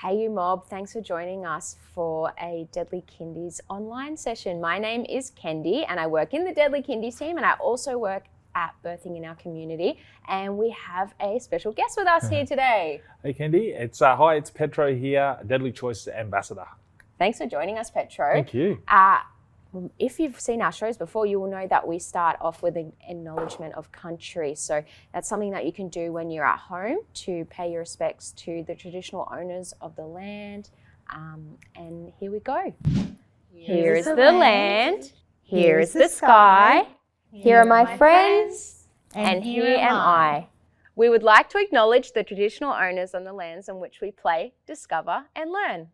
Hey you mob, thanks for joining us for a Deadly Kindies online session. My name is Kendi and I work in the Deadly Kindies team, and I also work at Birthing in Our Community, and we have a special guest with us here today. Hey Kendi, hi, it's Petero here, Deadly Choices Ambassador. Thanks for joining us, Petero. Thank you. If you've seen our shows before, you will know that we start off with an acknowledgement of country. So that's something that you can do when you're at home to pay your respects to the traditional owners of the land. And here we go. Here is the land. Here is the sky. Here are my friends. And here am I. We would like to acknowledge the traditional owners on the lands on which we play, discover, and learn.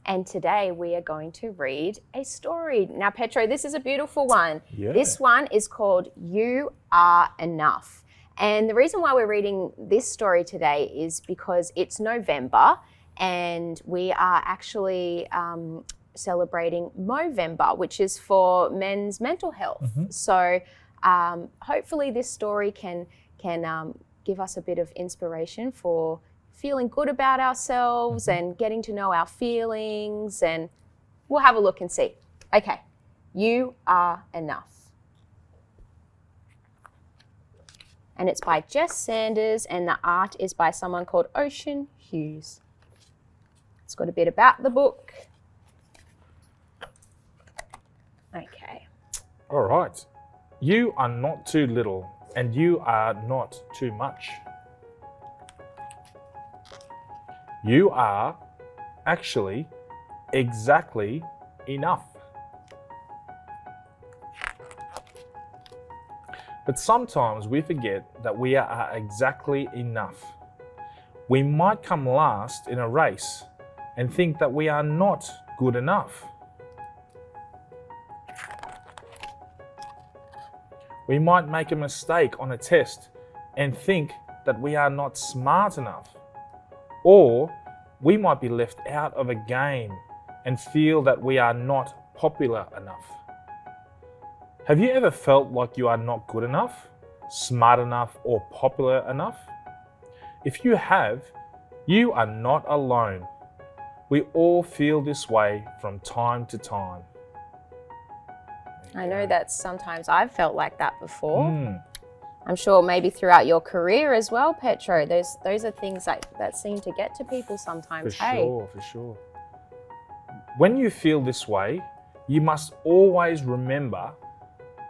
And today we are going to read a story. Now, Petero, this is a beautiful one. Yeah. This one is called You Are Enough. And the reason why we're reading this story today is because it's November and we are actually celebrating Movember, which is for men's mental health. Mm-hmm. So hopefully this story can give us a bit of inspiration for feeling good about ourselves and getting to know our feelings, and we'll have a look and see. Okay, You Are Enough. And it's by Jess Sanders, and the art is by someone called Ocean Hughes. It's got a bit about the book. Okay. All right. You are not too little, and you are not too much. You are actually exactly enough. But sometimes we forget that we are exactly enough. We might come last in a race and think that we are not good enough. We might make a mistake on a test and think that we are not smart enough. Or we might be left out of a game and feel that we are not popular enough. Have you ever felt like you are not good enough, smart enough, or popular enough? If you have, you are not alone. We all feel this way from time to time. I know that sometimes I've felt like that before. I'm sure maybe throughout your career as well, Petero. Those are things that seem to get to people sometimes. For sure. When you feel this way, you must always remember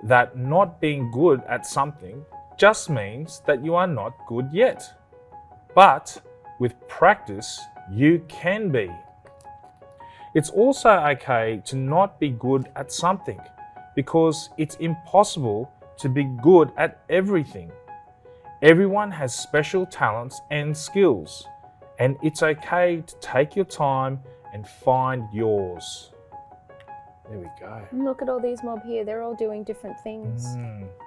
that not being good at something just means that you are not good yet. But with practice, you can be. It's also okay to not be good at something, because it's impossible to be good at everything. Everyone has special talents and skills, and it's okay to take your time and find yours. There we go. Look at all these mob here. They're all doing different things.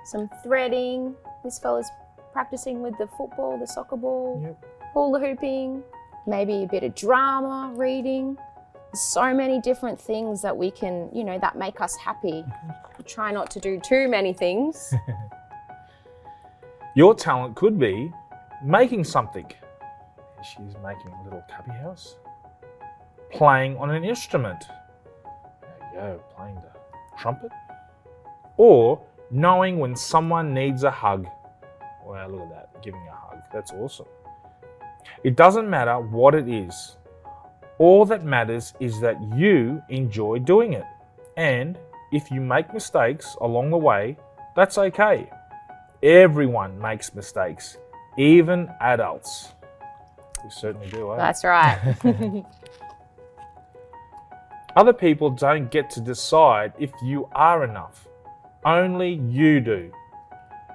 Some threading. This fella's practicing with the football, the soccer ball, hula hooping, maybe a bit of drama, reading. So many different things that we can, that make us happy. Try not to do too many things. Your talent could be making something. She's making a little cubby house. Playing on an instrument. There you go, playing the trumpet. Or knowing when someone needs a hug. Wow, look at that, giving a hug. That's awesome. It doesn't matter what it is. All that matters is that you enjoy doing it. And if you make mistakes along the way, that's okay. Everyone makes mistakes, even adults. We certainly do, eh? That's right. Other people don't get to decide if you are enough. Only you do.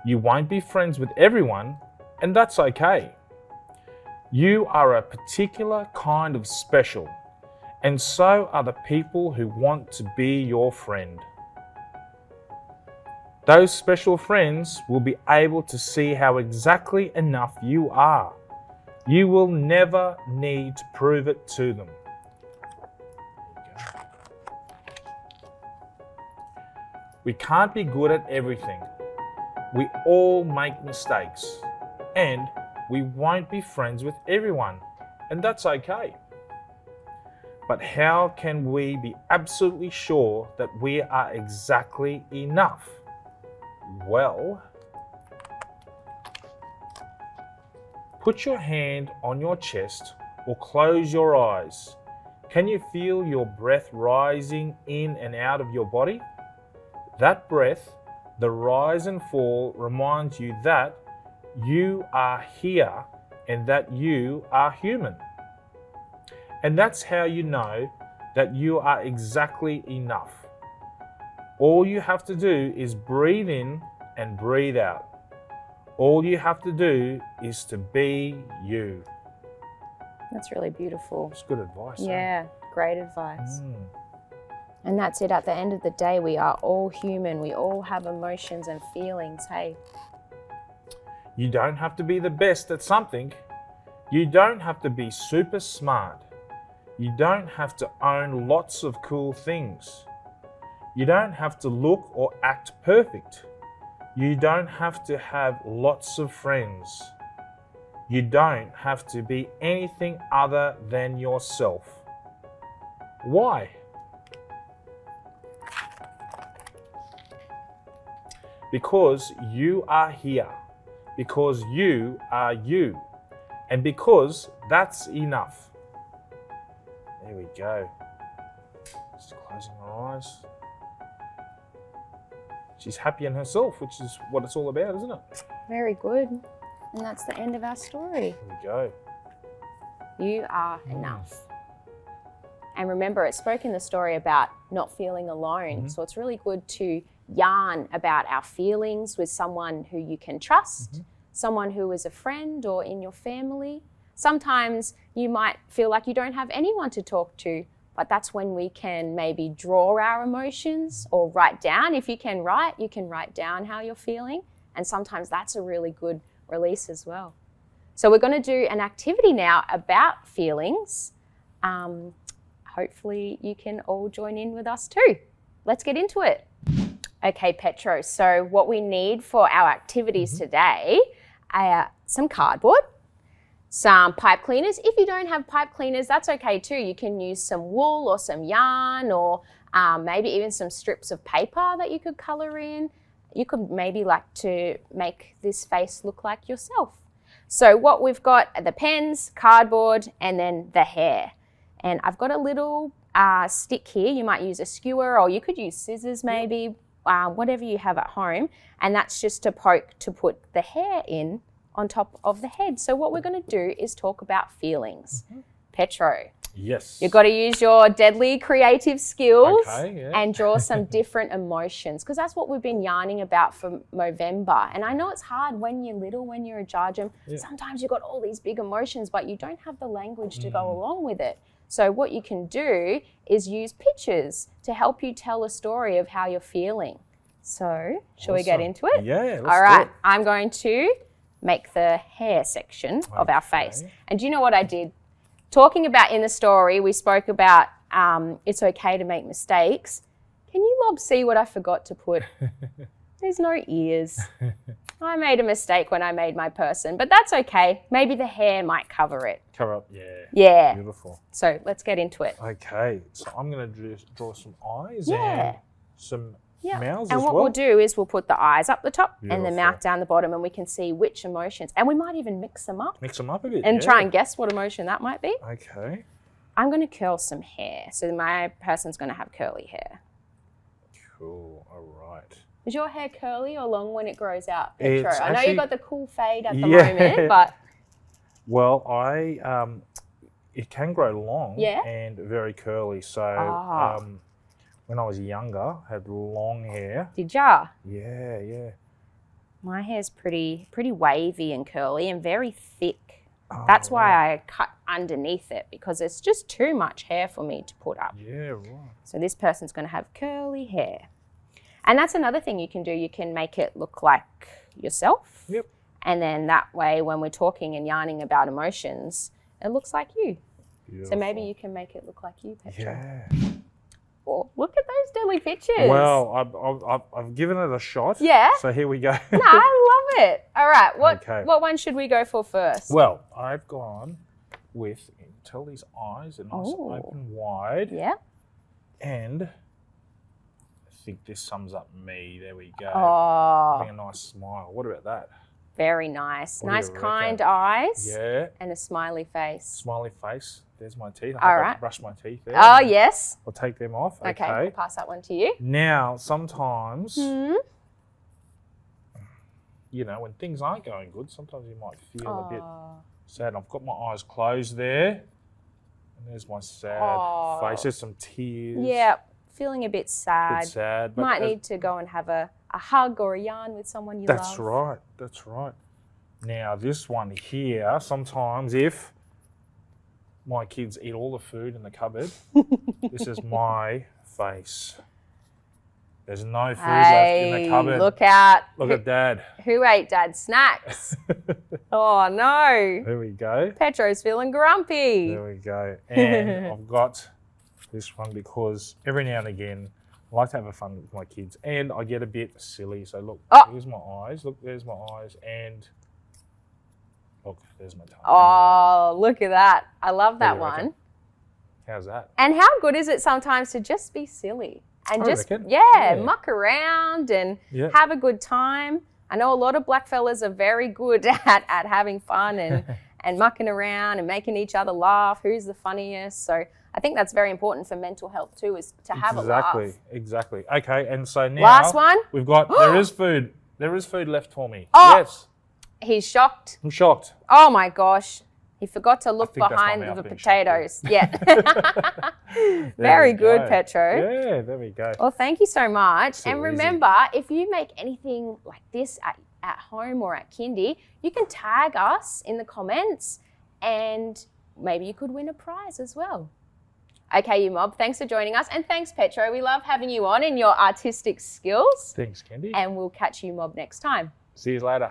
You won't be friends with everyone, and that's okay. You are a particular kind of special, and so are the people who want to be your friend. Those special friends will be able to see how exactly enough you are. You will never need to prove it to them. We can't be good at everything. We all make mistakes, and we won't be friends with everyone, and that's okay. But how can we be absolutely sure that we are exactly enough? Well, put your hand on your chest or close your eyes. Can you feel your breath rising in and out of your body? That breath, the rise and fall, reminds you that you are here and that you are human. And that's how you know that you are exactly enough. All you have to do is breathe in and breathe out. All you have to do is to be you. That's really beautiful. It's good advice. Yeah, great advice. And that's it. At the end of the day, we are all human. We all have emotions and feelings. Hey. You don't have to be the best at something. You don't have to be super smart. You don't have to own lots of cool things. You don't have to look or act perfect. You don't have to have lots of friends. You don't have to be anything other than yourself. Why? Because you are here. Because you are you. And because that's enough. There we go. Just closing her eyes. She's happy in herself, which is what it's all about, isn't it? Very good. And that's the end of our story. There we go. You are enough. And remember, it spoke in the story about not feeling alone. So it's really good to yarn about our feelings with someone who you can trust, someone who is a friend or in your family. Sometimes you might feel like you don't have anyone to talk to, but that's when we can maybe draw our emotions or write down. If you can write down how you're feeling. And sometimes that's a really good release as well. So we're going to do an activity now about feelings. Hopefully you can all join in with us too. Let's get into it. Okay, Petro, so what we need for our activities today are some cardboard, some pipe cleaners. If you don't have pipe cleaners, that's okay too. You can use some wool or some yarn or maybe even some strips of paper that you could colour in. You could maybe like to make this face look like yourself. So what we've got are the pens, cardboard, and then the hair. And I've got a little stick here. You might use a skewer or you could use scissors maybe, whatever you have at home. And that's just to put the hair in on top of the head. So what we're going to do is talk about feelings. Petro. Yes. You've got to use your deadly creative skills and draw some different emotions, because that's what we've been yarning about for Movember. And I know it's hard when you're little, when you're a Jarjum. Sometimes you've got all these big emotions, but you don't have the language to go along with it. So what you can do is use pictures to help you tell a story of how you're feeling. So shall we get into it? Yeah, let's all right. do it. I'm going to make the hair section of our face. And do you know what I did? Talking about in the story, we spoke about it's okay to make mistakes. Can you, Lob, see what I forgot to put? There's no ears. I made a mistake when I made my person, but that's okay. Maybe the hair might cover it. Cover up, Yeah. Beautiful. So let's get into it. Okay, so I'm going to draw some eyes and some mouths and as what well. we'll do is we'll put the eyes up the top and the Beautiful. mouth down the bottom, and we can see which emotions. And we might even mix them up. Mix them up a bit. And try and guess what emotion that might be. Okay. I'm going to curl some hair. So my person's going to have curly hair. Cool. All right. Is your hair curly or long when it grows out, Petro? It's I know actually- you've got the cool fade at the moment, but Well, it can grow long Yeah? and very curly. So when I was younger, I had long hair. did ya? Yeah. My hair's pretty wavy and curly and very thick. That's why I cut underneath it, because it's just too much hair for me to put up. Yeah, right. So this person's going to have curly hair. And that's another thing you can do. You can make it look like yourself. Yep. And then that way, when we're talking and yarning about emotions, it looks like you. Beautiful. So maybe you can make it look like you, Petro. Yeah. Oh, look at those deadly pictures. Well, I've given it a shot. Yeah? So here we go. No, I love it. All right. Okay. What one should we go for first? Well, I've gone with, tell these eyes are nice Oh. open wide. Yeah. And I think this sums up me. There we go. Oh, Having a nice smile. What about that? very nice. What do you Nice, reckon? kind eyes Yeah. and a smiley face. Smiley face. There's my teeth. I All hope I right. brush my teeth there. Oh, yes. I'll take them off. Okay, I'll pass that one to you. Now, sometimes, Hmm. you know, when things aren't going good, sometimes you might feel a bit Oh. sad. I've got my eyes closed there. And there's my sad Oh. face. There's some tears. Yeah, feeling a bit A sad. bit sad. But Might need to go and have a hug or a yarn with someone you love. That's right. That's right. Now, this one here, sometimes if my kids eat all the food in the cupboard, this is my face. There's no food left in the cupboard. Look out. Look at Dad. Who ate Dad's snacks? Oh, no. There we go. Petro's feeling grumpy. There we go. And I've got this one because every now and again, I like to have fun with my kids and I get a bit silly. So look, here's my eyes. Look, there's my eyes. And look, there's my tongue. Oh, look at that. I love What that do you reckon? one. How's that? And how good is it sometimes to just be silly and I just, reckon. yeah, Yeah. muck around and Yeah. have a good time. I know a lot of black fellas are very good at having fun and mucking around and making each other laugh. Who's the funniest? So I think that's very important for mental health too, is to have a laugh. Exactly. Okay, and so now Last one. we've got there is food. There is food left for me. Oh. Yes. He's shocked. I'm shocked. Oh my gosh. He forgot to look think that's my behind mouth the being shut, potatoes. Yeah. There Very we good, go. Petro. Yeah, there we go. Well, thank you so much. So and easy. remember, if you make anything like this at home or at kindy, you can tag us in the comments and maybe you could win a prize as well. Okay, you mob, thanks for joining us. And thanks, Petro. We love having you on and your artistic skills. Thanks, Candy. And we'll catch you, mob, next time. See you later.